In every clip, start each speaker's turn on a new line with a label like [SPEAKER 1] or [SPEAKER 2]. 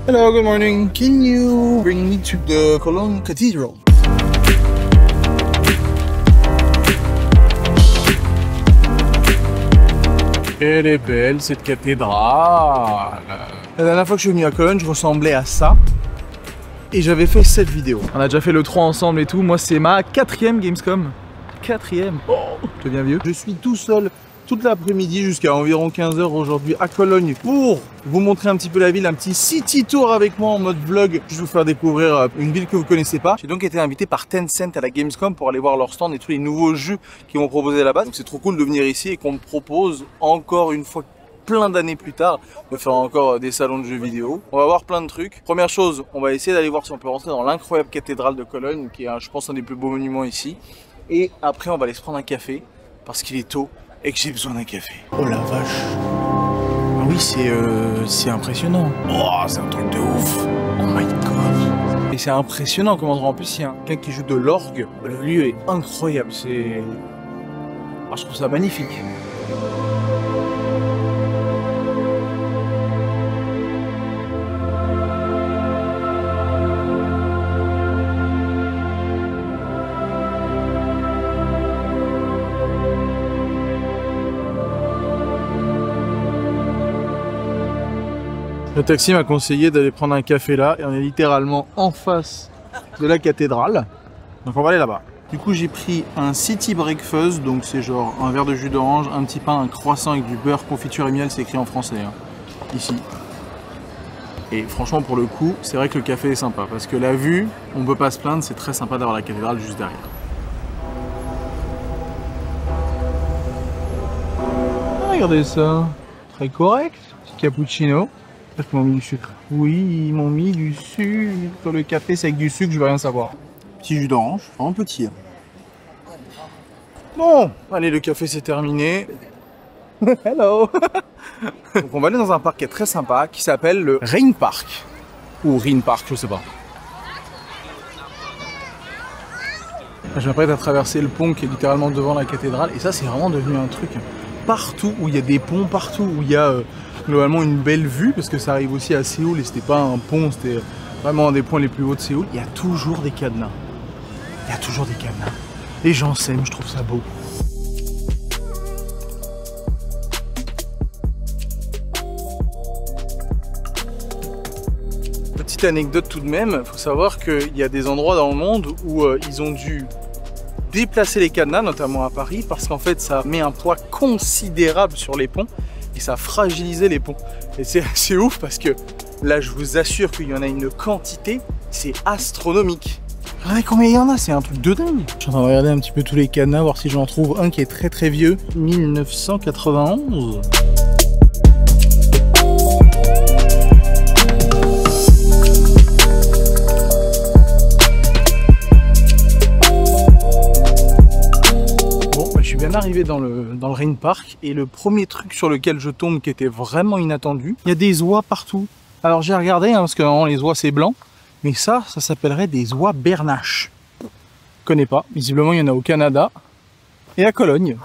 [SPEAKER 1] Hello, good morning. Can you bring me to the Cologne Cathedral? Elle est belle cette cathédrale. La dernière fois que je suis venu à Cologne, je ressemblais à ça. Et j'avais fait cette vidéo. On a déjà fait le 3 ensemble et tout. Moi, c'est ma 4e Gamescom. 4e. Oh, je deviens vieux. Je suis tout seul toute l'après-midi jusqu'à environ 15 h aujourd'hui à Cologne pour vous montrer un petit peu la ville, un petit city tour avec moi en mode vlog. Je vais vous faire découvrir une ville que vous connaissez pas. J'ai donc été invité par Tencent à la Gamescom pour aller voir leur stand et tous les nouveaux jeux qu'ils vont proposer là-bas. Donc c'est trop cool de venir ici et qu'on me propose encore une fois plein d'années plus tard de faire encore des salons de jeux vidéo. On va voir plein de trucs. Première chose, on va essayer d'aller voir si on peut rentrer dans l'incroyable cathédrale de Cologne qui est je pense un des plus beaux monuments ici. Et après on va aller se prendre un café parce qu'il est tôt et que j'ai besoin d'un café. Oh la vache. Ah oui, c'est impressionnant. Oh, c'est un truc de ouf. Oh my god. Et c'est impressionnant comme endroit. En plus, il y a quelqu'un qui joue de l'orgue. Le lieu est incroyable. Je trouve ça magnifique. Le taxi m'a conseillé d'aller prendre un café là et on est littéralement en face de la cathédrale. Donc on va aller là-bas. Du coup j'ai pris un city breakfast, donc c'est genre un verre de jus d'orange, un petit pain, un croissant avec du beurre, confiture et miel, c'est écrit en français hein, ici. Et franchement pour le coup, c'est vrai que le café est sympa parce que la vue, on peut pas se plaindre, c'est très sympa d'avoir la cathédrale juste derrière. Ah, regardez ça, très correct, petit cappuccino. Est-ce qu'ils m'ont mis du sucre? Oui, ils m'ont mis du sucre. Le café, c'est avec du sucre, je veux rien savoir. Petit jus d'orange, vraiment petit. Bon, allez, le café, c'est terminé. Hello. Donc, on va aller dans un parc qui est très sympa, qui s'appelle le Rhein Park. Ou Rhein Park, je sais pas. Je m'apprête à traverser le pont qui est littéralement devant la cathédrale. Et ça, c'est vraiment devenu un truc partout où il y a des ponts, partout où il y a globalement une belle vue, parce que ça arrive aussi à Séoul et c'était pas un pont, c'était vraiment un des points les plus hauts de Séoul. Il y a toujours des cadenas. Il y a toujours des cadenas. Les gens s'aiment, je trouve ça beau. Petite anecdote tout de même, il faut savoir qu'il y a des endroits dans le monde où ils ont dû déplacer les cadenas, notamment à Paris, parce qu'en fait ça met un poids considérable sur les ponts et ça fragilisait les ponts. Et c'est assez ouf parce que là je vous assure qu'il y en a une quantité, c'est astronomique. Regardez combien il y en a, c'est un truc de dingue. Je suis en train de regarder un petit peu tous les cadenas, voir si j'en trouve un qui est très très vieux. 1991. Arrivé dans le Rhein Park et le premier truc sur lequel je tombe qui était vraiment inattendu, il y a des oies partout. Alors j'ai regardé hein, parce que normalement les oies c'est blanc, mais ça s'appellerait des oies bernaches. Je connais pas, visiblement il y en a au Canada et à Cologne.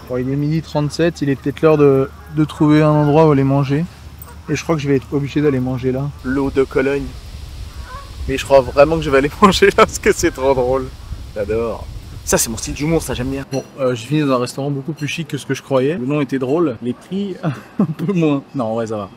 [SPEAKER 1] Bon, il est 12h37, il est peut-être l'heure de trouver un endroit où aller manger et je crois que je vais être obligé d'aller manger là. L'eau de Cologne. Mais je crois vraiment que je vais aller manger là parce que c'est trop drôle. J'adore. Ça c'est mon style d'humour, ça j'aime bien. Bon, j'ai fini dans un restaurant beaucoup plus chic que ce que je croyais. Le nom était drôle, les prix un peu moins. Non, en vrai ça va.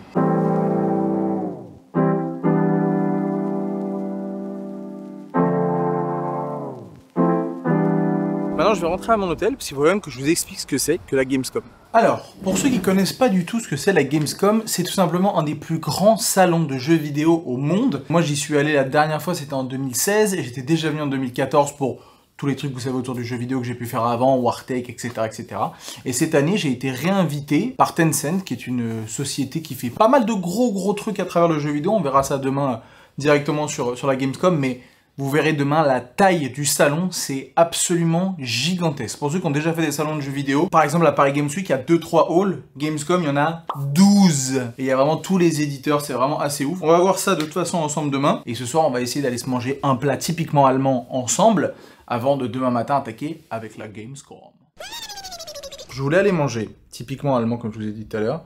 [SPEAKER 1] Maintenant je vais rentrer à mon hôtel, parce qu'il faut quand même que je vous explique ce que c'est que la Gamescom. Alors, pour ceux qui connaissent pas du tout ce que c'est la Gamescom, c'est tout simplement un des plus grands salons de jeux vidéo au monde. Moi j'y suis allé la dernière fois, c'était en 2016, et j'étais déjà venu en 2014 pour tous les trucs que vous savez autour du jeu vidéo que j'ai pu faire avant, Wartake, etc., etc. Et cette année, j'ai été réinvité par Tencent, qui est une société qui fait pas mal de gros trucs à travers le jeu vidéo. On verra ça demain directement sur la Gamescom, mais vous verrez demain la taille du salon, c'est absolument gigantesque. Pour ceux qui ont déjà fait des salons de jeux vidéo, par exemple à Paris Games Week, il y a 2-3 halls. Gamescom, il y en a 12. Et il y a vraiment tous les éditeurs, c'est vraiment assez ouf. On va voir ça de toute façon ensemble demain. Et ce soir, on va essayer d'aller se manger un plat typiquement allemand ensemble, avant de demain matin attaquer avec la Gamescom. je voulais aller manger, typiquement allemand comme je vous ai dit tout à l'heure,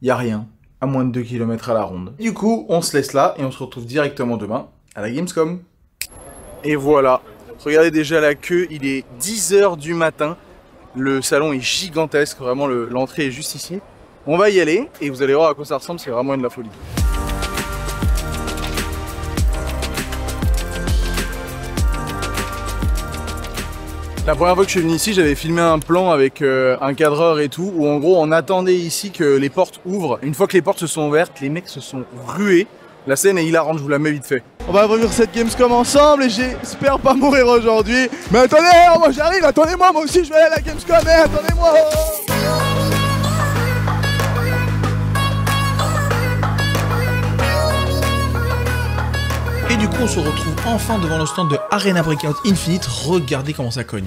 [SPEAKER 1] il n'y a rien, à moins de 2 km à la ronde. Du coup, on se laisse là et on se retrouve directement demain à la Gamescom. Et voilà, regardez déjà la queue, il est 10 h du matin, le salon est gigantesque, vraiment l'entrée est juste ici. On va y aller et vous allez voir à quoi ça ressemble, c'est vraiment de la folie. La première fois que je suis venu ici, j'avais filmé un plan avec un cadreur et tout, où en gros on attendait ici que les portes ouvrent. Une fois que les portes se sont ouvertes, les mecs se sont rués. La scène est hilarante, je vous la mets vite fait. On va revivre cette Gamescom ensemble et j'espère pas mourir aujourd'hui. Mais attendez, moi j'arrive, attendez-moi, moi aussi je vais aller à la Gamescom, attendez-moi.
[SPEAKER 2] Et du coup on se retrouve enfin devant le stand de Arena Breakout Infinite, regardez comment ça cogne.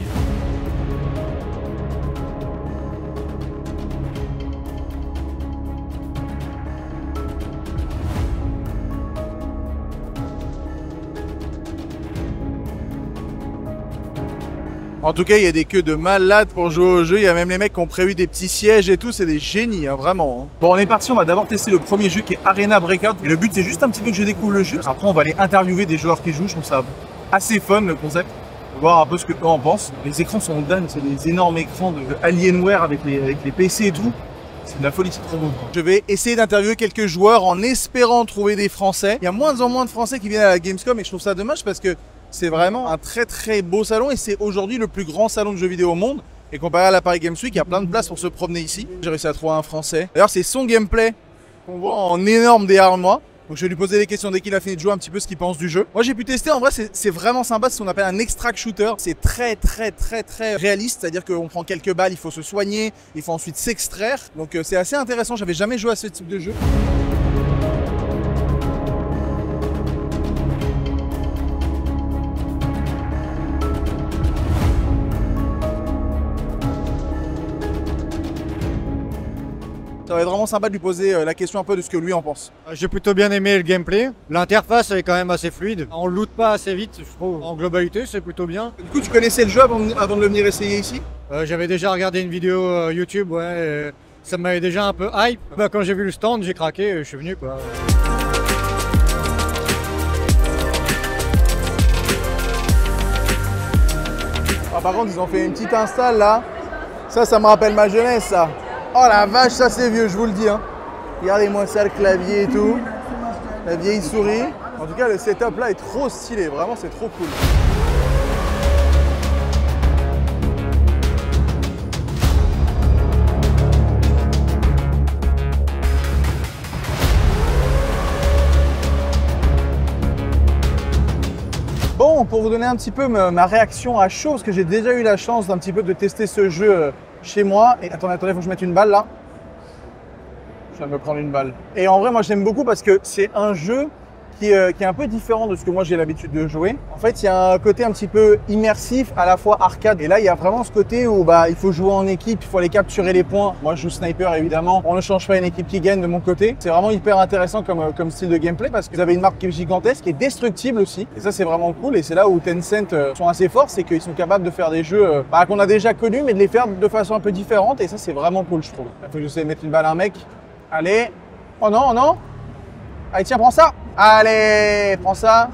[SPEAKER 1] En tout cas, il y a des queues de malades pour jouer au jeu. Il y a même les mecs qui ont prévu des petits sièges et tout. C'est des génies, hein, vraiment. Bon, on est parti. On va d'abord tester le premier jeu qui est Arena Breakout. Et le but, c'est juste un petit peu que je découvre le jeu. Après, on va aller interviewer des joueurs qui jouent. Je trouve ça assez fun, le concept. Voir un peu ce que eux en pensent. Les écrans sont dingues. C'est des énormes écrans de Alienware avec les PC et tout. C'est de la folie, c'est trop beau. Je vais essayer d'interviewer quelques joueurs en espérant trouver des Français. Il y a moins en moins de Français qui viennent à la Gamescom et je trouve ça dommage parce que c'est vraiment un très très beau salon et c'est aujourd'hui le plus grand salon de jeux vidéo au monde. Et comparé à la Paris Games Week, il y a plein de places pour se promener ici. J'ai réussi à trouver un Français. D'ailleurs, c'est son gameplay qu'on voit en énorme derrière moi. Donc je vais lui poser des questions dès qu'il a fini de jouer un petit peu ce qu'il pense du jeu. Moi j'ai pu tester, en vrai c'est vraiment sympa, c'est ce qu'on appelle un extract shooter. C'est très réaliste, c'est-à-dire qu'on prend quelques balles, il faut se soigner, il faut ensuite s'extraire. Donc c'est assez intéressant, j'avais jamais joué à ce type de jeu. Ça va être vraiment sympa de lui poser la question un peu de ce que lui en pense.
[SPEAKER 3] J'ai plutôt bien aimé le gameplay. L'interface est quand même assez fluide. On loot pas assez vite, je trouve. En globalité, c'est plutôt bien.
[SPEAKER 1] Du coup, tu connaissais le jeu avant de le venir essayer ici?
[SPEAKER 3] J'avais déjà regardé une vidéo YouTube, ouais. Ça m'avait déjà un peu hype. Bah, quand j'ai vu le stand, j'ai craqué, je suis venu quoi.
[SPEAKER 1] Ah, par contre, ils ont fait une petite install là. Ça me rappelle ma jeunesse, ça. Oh la vache, ça c'est vieux, je vous le dis. Hein. Regardez-moi ça, le clavier et tout. La vieille souris. En tout cas, le setup là est trop stylé. Vraiment, c'est trop cool. Bon, pour vous donner un petit peu ma réaction à chaud, parce que j'ai déjà eu la chance d'un petit peu de tester ce jeu chez moi. Et attendez, faut que je mette une balle là. Je viens de me prendre une balle. Et en vrai, moi j'aime beaucoup parce que c'est un jeu qui est un peu différent de ce que moi j'ai l'habitude de jouer. En fait, il y a un côté un petit peu immersif, à la fois arcade. Et là, il y a vraiment ce côté où il faut jouer en équipe, il faut aller capturer les points. Moi, je joue sniper évidemment. On ne change pas une équipe qui gagne de mon côté. C'est vraiment hyper intéressant comme style de gameplay parce que vous avez une marque qui est gigantesque et destructible aussi. Et ça, c'est vraiment cool. Et c'est là où Tencent sont assez forts, c'est qu'ils sont capables de faire des jeux qu'on a déjà connus, mais de les faire de façon un peu différente. Et ça, c'est vraiment cool, je trouve. Il faut que j'essaie de mettre une balle à un mec. Allez. Oh non, oh non. Allez, tiens, prends ça. Allez, prends ça.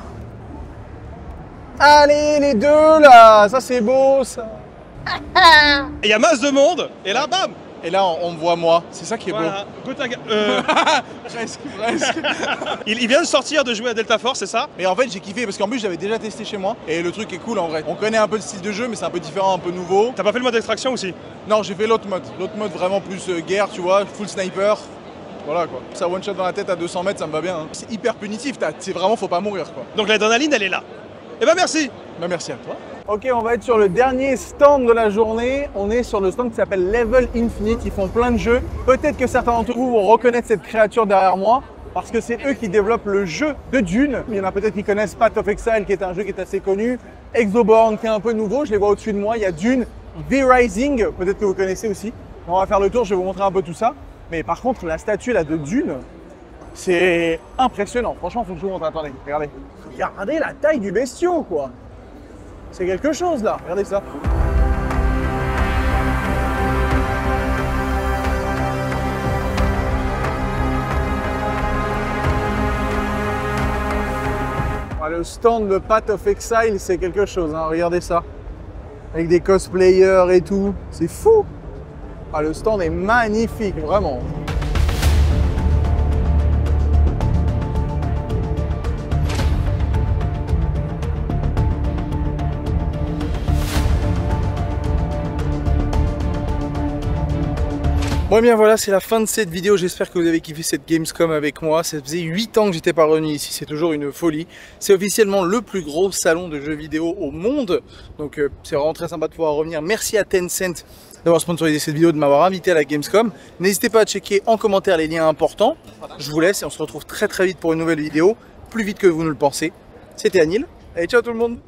[SPEAKER 1] Allez, les deux, là. Ça, c'est beau, ça.
[SPEAKER 4] Il y a masse de monde, et là, bam.
[SPEAKER 1] Et là, on me voit moi. C'est ça qui est
[SPEAKER 4] Voilà.
[SPEAKER 1] beau. Presque.
[SPEAKER 4] Il vient de sortir de jouer à Delta Force, c'est ça?
[SPEAKER 1] Mais en fait, j'ai kiffé parce qu'en plus, j'avais déjà testé chez moi. Et le truc est cool, en vrai. On connaît un peu le style de jeu, mais c'est un peu différent, un peu nouveau.
[SPEAKER 4] T'as pas fait le mode d'extraction aussi?
[SPEAKER 1] Non, j'ai fait l'autre mode. L'autre mode vraiment plus guerre, tu vois, full sniper. Voilà quoi. Ça one shot dans la tête à 200 mètres, ça me va bien. Hein. C'est hyper punitif, c'est vraiment faut pas mourir quoi.
[SPEAKER 4] Donc l'adrénaline elle est là. Eh ben merci.
[SPEAKER 1] Ben merci à toi. Ok, on va être sur le dernier stand de la journée. On est sur le stand qui s'appelle Level Infinite. Ils font plein de jeux. Peut-être que certains d'entre vous vont reconnaître cette créature derrière moi parce que c'est eux qui développent le jeu de Dune. Il y en a peut-être qui connaissent Path of Exile qui est un jeu qui est assez connu. Exoborn qui est un peu nouveau, je les vois au-dessus de moi. Il y a Dune, V-Rising, peut-être que vous connaissez aussi. On va faire le tour, je vais vous montrer un peu tout ça. Mais par contre, la statue là de Dune, c'est impressionnant. Franchement, faut que je vous montre. Attendez, regardez. Regardez la taille du bestiau, quoi. C'est quelque chose là. Regardez ça. le stand de Path of Exile, c'est quelque chose, hein. Regardez ça. Avec des cosplayers et tout, c'est fou. Ah, le stand est magnifique, vraiment. Bon, bien voilà, c'est la fin de cette vidéo. J'espère que vous avez kiffé cette Gamescom avec moi. Ça faisait 8 ans que j'étais pas revenu ici, c'est toujours une folie. C'est officiellement le plus gros salon de jeux vidéo au monde. Donc c'est vraiment très sympa de pouvoir revenir. Merci à Tencent d'avoir sponsorisé cette vidéo, de m'avoir invité à la Gamescom. N'hésitez pas à checker en commentaire les liens importants. Je vous laisse et on se retrouve très vite pour une nouvelle vidéo, plus vite que vous ne le pensez. C'était Anil, et ciao tout le monde.